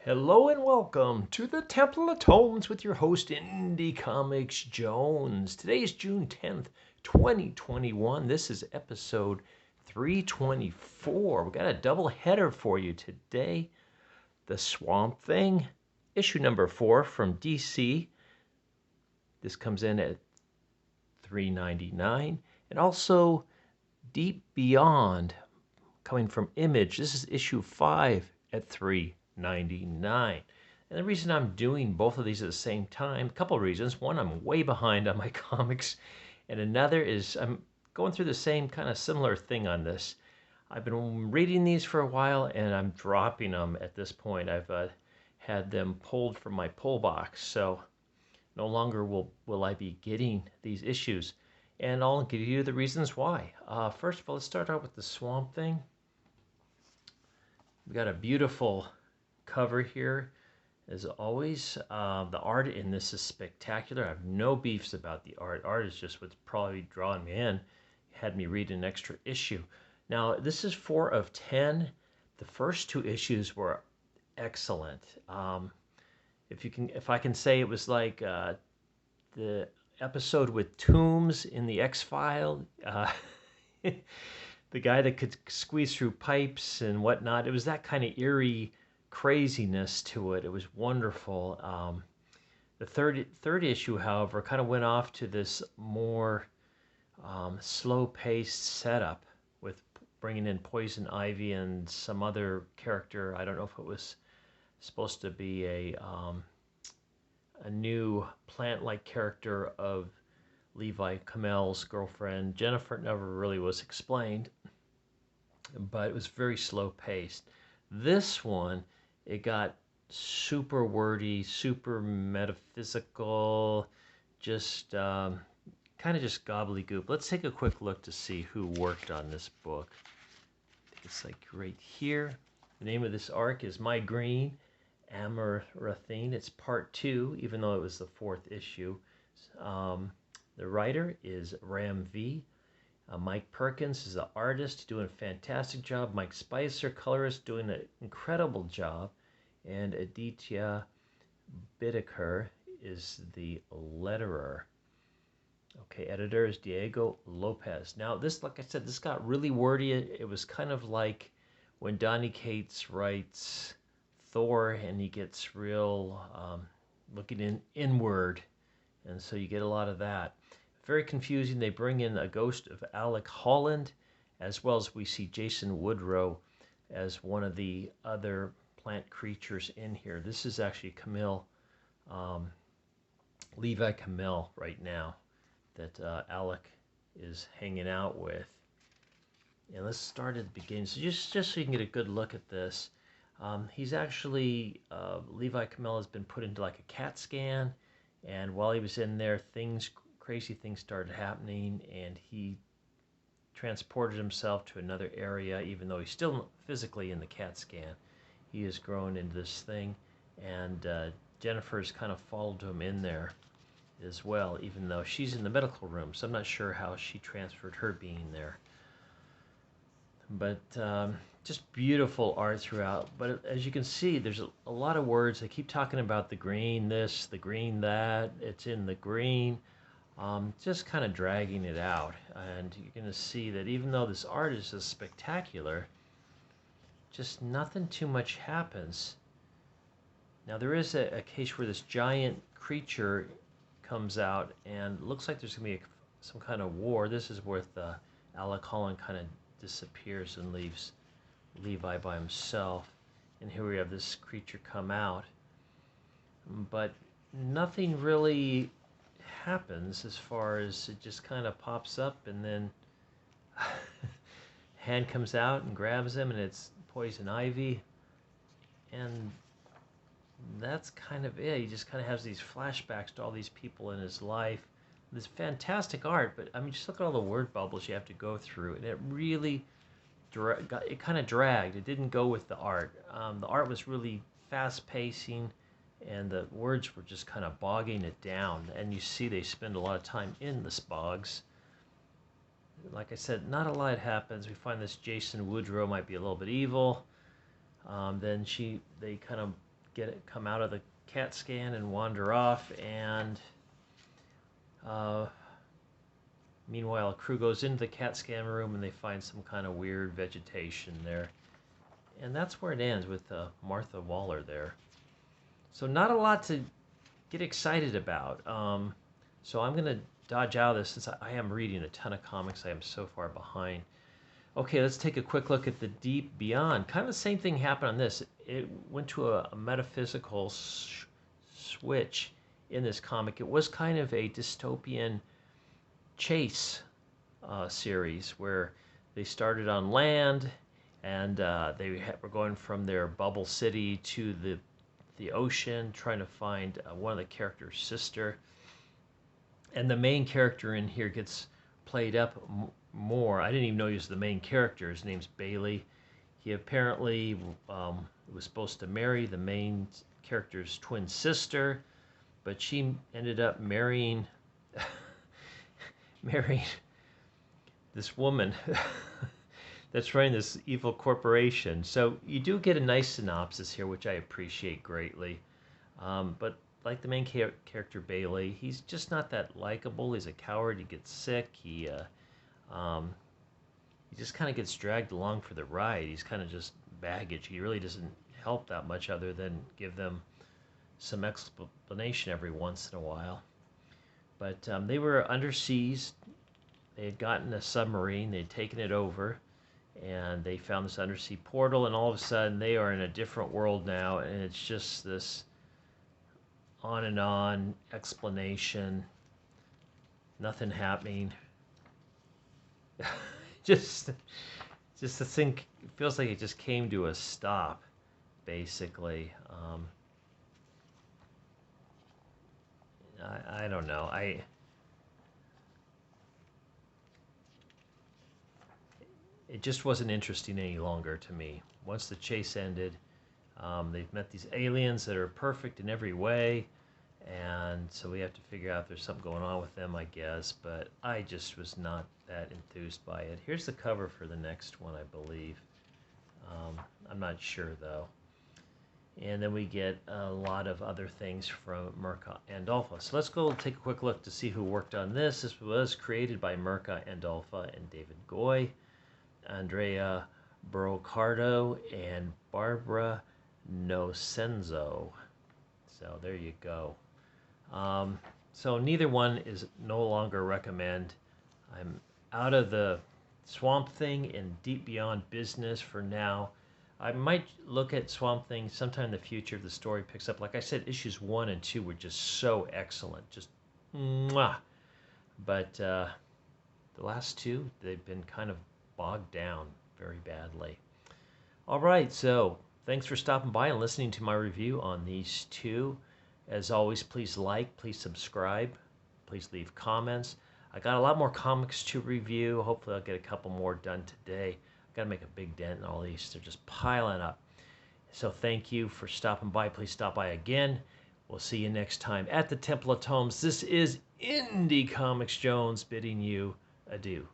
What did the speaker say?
Hello and welcome to the Temple of Tones with your host, Indie Comics Jones. Today is June 10th, 2021. This is episode 324. We got a double header for you today. The Swamp Thing, issue number 4 from DC. This comes in at $3.99. And also Deep Beyond, coming from Image. This is issue 5 at $3.99. And the reason I'm doing both of these at the same time, a couple of reasons. One, I'm way behind on my comics, and another is I'm going through the same kind of similar thing on this. I've been reading these for a while, and I'm dropping them at this point. I've had them pulled from my pull box, so no longer will I be getting these issues. And I'll give you the reasons why. First of all, let's start out with the Swamp Thing. We've got a beautiful cover here, as always. The art in this is spectacular. I have no beefs about the art. Art is just what's probably drawing me in. Had me read an extra issue. Now, this is 4 of 10. The first 2 issues were excellent. If I can say it was like the episode with Toombs in the X-File. The guy that could squeeze through pipes and whatnot. It was that kind of eerie craziness to it. It was wonderful. The third issue, however, kind of went off to this more slow-paced setup with bringing in Poison Ivy and some other character. I don't know if it was supposed to be a new plant-like character of Levi Kamel's girlfriend. Jennifer never really was explained, but it was very slow-paced. This one, it got super wordy, super metaphysical, just kind of just gobbledygook. Let's take a quick look to see who worked on this book. I think it's like right here. The name of this arc is My Green Amaranthine. It's part 2, even though it was the 4th issue. The writer is Ram V. Mike Perkins is the artist, doing a fantastic job. Mike Spicer, colorist, doing an incredible job. And Aditya Bidikar is the letterer. Okay, editor is Diego Lopez. Now, this, like I said, this got really wordy. It was kind of like when Donny Cates writes Thor and he gets real looking inward. And so you get a lot of that. Very confusing. They bring in a ghost of Alec Holland, as well as we see Jason Woodrow as one of the other plant creatures in here. This is actually Camille, Levi Camille right now, that Alec is hanging out with. And let's start at the beginning. So just so you can get a good look at this, he's actually, Levi Camille has been put into like a CAT scan. And while he was in there, crazy things started happening, and he transported himself to another area, even though he's still physically in the CAT scan. He has grown into this thing, and Jennifer's kind of followed him in there as well, even though she's in the medical room, so I'm not sure how she transferred her being there. But just beautiful art throughout. But as you can see, there's a lot of words. They keep talking about the green this, the green that. It's in the green. Just kind of dragging it out. And you're going to see that even though this art is just spectacular, just nothing too much happens. Now, there is a case where this giant creature comes out, and it looks like there's going to be some kind of war. This is where Alec Holland kind of disappears and leaves Levi by himself. And here we have this creature come out. But nothing really happens as far as it just kind of pops up, and then hand comes out and grabs him, and it's Poison Ivy. And that's kind of it. He just kind of has these flashbacks to all these people in his life. This fantastic art, but I mean, just look at all the word bubbles you have to go through, and it really it kind of dragged. It didn't go with the art. The art was really fast pacing, and the words were just kind of bogging it down. And you see they spend a lot of time in the bogs. Like I said, not a lot happens. We find this Jason Woodrow might be a little bit evil. Then they kind of come out of the CAT scan and wander off, and meanwhile, a crew goes into the CAT scan room and they find some kind of weird vegetation there. And that's where it ends, with Martha Waller there. So not a lot to get excited about. So I'm going to dodge out of this since I am reading a ton of comics. I am so far behind. Okay, let's take a quick look at the Deep Beyond. Kind of the same thing happened on this. It went to a metaphysical switch in this comic. It was kind of a dystopian chase series where they started on land, and they were going from their bubble city to the ocean, trying to find one of the characters' sister. And the main character in here gets played up more. I didn't even know he was the main character. His name's Bailey. He apparently was supposed to marry the main character's twin sister, but she ended up marrying this woman that's running this evil corporation. So you do get a nice synopsis here, which I appreciate greatly. But like the main character Bailey, he's just not that likable. He's a coward. He gets sick. He just kind of gets dragged along for the ride. He's kind of just baggage. He really doesn't help that much other than give them some explanation every once in a while. But they were underseas. They had gotten a submarine. They had taken it over, and they found this undersea portal, and all of a sudden they are in a different world now, and it's just this on and on explanation, nothing happening. just the thing feels like it just came to a stop, basically. I don't know. It just wasn't interesting any longer to me. Once the chase ended, they've met these aliens that are perfect in every way, and so we have to figure out if there's something going on with them, I guess. But I just was not that enthused by it. Here's the cover for the next one, I believe. I'm not sure, though. And then we get a lot of other things from Mirka Andolfo. So let's go take a quick look to see who worked on this. This was created by Mirka Andolfo and David Goy, Andrea Brocardo, and Barbara Nocenzo. So there you go. So neither one is no longer recommend. I'm out of the Swamp Thing and Deep Beyond business for now. I might look at Swamp Thing sometime in the future if the story picks up. Like I said, issues 1 and 2 were just so excellent. Just mwah. But the last two, they've been kind of bogged down very badly. All right, so thanks for stopping by and listening to my review on these two. As always, please like, please subscribe, please leave comments. I got a lot more comics to review. Hopefully I'll get a couple more done today. Got to make a big dent in all these. They're just piling up. So thank you for stopping by. Please stop by again. We'll see you next time at the Temple of Tomes. This is Indie Comics Jones bidding you adieu.